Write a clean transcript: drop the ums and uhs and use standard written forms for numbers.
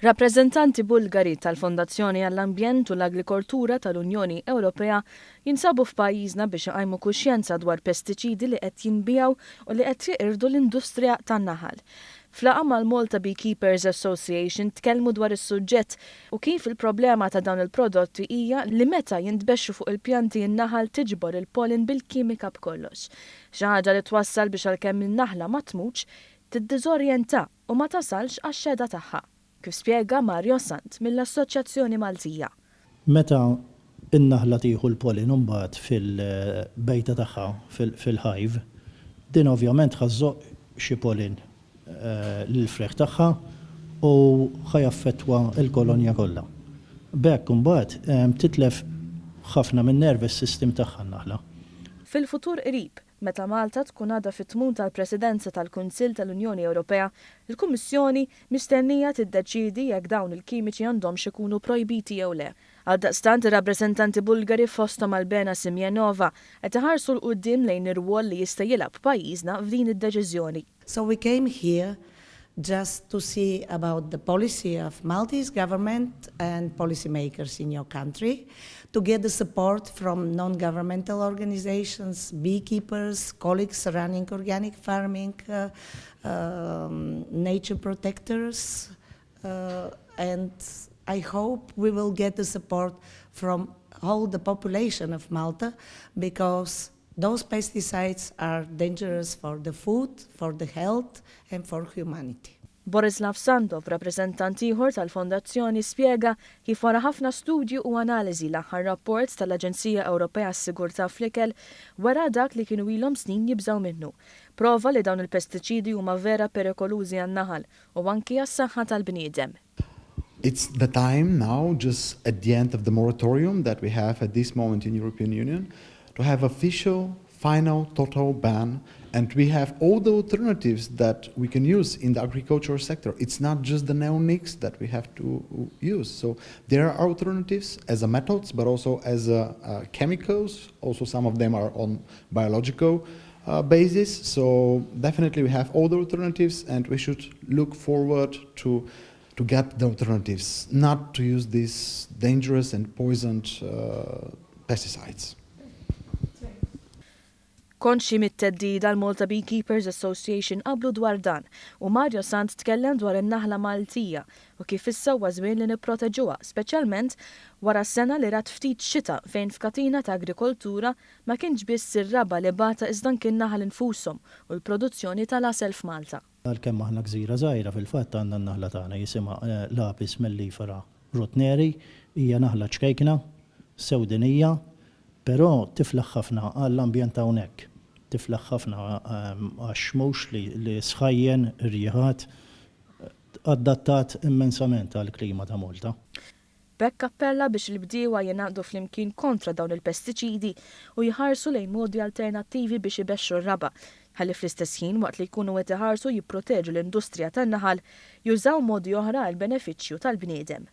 Rappreżentanti Bulgari tal-Fondazzjoni għall-Ambjent u l-Agrikoltura tal-Unjoni Ewropea jinsabu f'pajjiżna biex iqajmu kuxjenza dwar pestiċidi li qed jinbijaw u li qed jiqirdu l-industrija tan-naħal. Flaqa mal-Malta Beekeepers Association tkellmu dwar is-suġġett u kif il-problema ta' dawn il-prodotti hija li meta jintbexxu fuq il-pjanti in-naħal tiġbor il-pollen bil-kimika b'kollox. Xi ħaġa li twassal biex għalkemm in-naħla ma tmutx tiddiżorjenta u ma tasalx għax-xeda tagħha. Kif spjega Mario Sant mill-Assoċjazzjoni Maltija. Meta in-naħla tieħu l-pollen imbagħad fil-bejta tagħha fil-ħajv, din ovvjament ħażżoq xi pollen l-freħ tagħha u ħajaffettwa l-kolonja kollha. B'hekk imbagħad titlef ħafna min-nervous system tagħha n-naħla. Fil-futur qrib, meta Malta tkun għadha fit-tmum tal-Presidenza tal-Kunsill tal-Unjoni Ewropea, il-Kummissjoni mistennija tiddeċiedi jekk dawn il-kimiċi għandhomx ikunu projbiti jew le. Għaldaqstant ir-rappreżentanti Bulgari fosthom Albena Simjanova qed iħarsu l-quddiem lejn ir-rwol li jista' jilgħab pajjiżna f'din id-deċiżjoni. So we came here just to see about the policy of Maltese government and policymakers in your country, to get the support from non-governmental organizations, beekeepers, colleagues running organic farming, nature protectors, and I hope we will get the support from all the population of Malta, because those pesticides are dangerous for the food, for the health, and for humanity. Borislav Sandov, rappreżentant ieħor tal-Fondazzjoni, spjega kif wara ħafna studju u analiżi l-aħħar rapport tal-Aġenzija Ewropea għas-Sigurtà fl-Ikel wara dak li kienu ilhom snin jibżgħu minnu. Prova li dawn il-pestiċidi huma vera perikolużi għan-naħal u anki għas-saħħa tal-bniedem. It's the time now, just at the end of the moratorium that we have at this moment in European Union, to have official, final, total ban, and we have all the alternatives that we can use in the agricultural sector. It's not just the neonics that we have to use. So there are alternatives as a methods, but also as chemicals. Also some of them are on biological basis. So definitely we have all the alternatives, and we should look forward to get the alternatives, not to use these dangerous and poisoned pesticides. Konxi mit-teddida l-Malta Beekeepers Association qablu dwar dan u Mario Sant tkellem dwar in-naħla Maltija u kif issa huwa żmien li nipproteġuha, speċjalment wara s-sena li rat ftit xita fejn f'katina ta' agrikoltura ma kienx biss ir-raba li bata iżda kien naħal infushom u l-produzzjoni tal-asel f'Malta. Għalkemm aħna gżira żgħira fil-fatt għandna n-naħla tagħna jisimha Lapis mellifera rotneri, hija naħla ċkejkna, sewdinija, però tiflaħ ħafna għall-ambjent hawnhekk. Tiflaħ ħafna għax-xmux li sħajjen, riħat, adattat immensament għall-klima ta' Malta. Bekk appella biex il-bdiewa jingħaqdu flimkien kontra dawn il-pestiċidi u jħarsu lejn modi alternattivi biex ibexxu r-raba. Ħalli fl-istess ħin waqt li jkunu qed iħarsu jipproteġu l-industrija tan-naħal jużaw modi oħra għall benefiċċju tal-bniedem.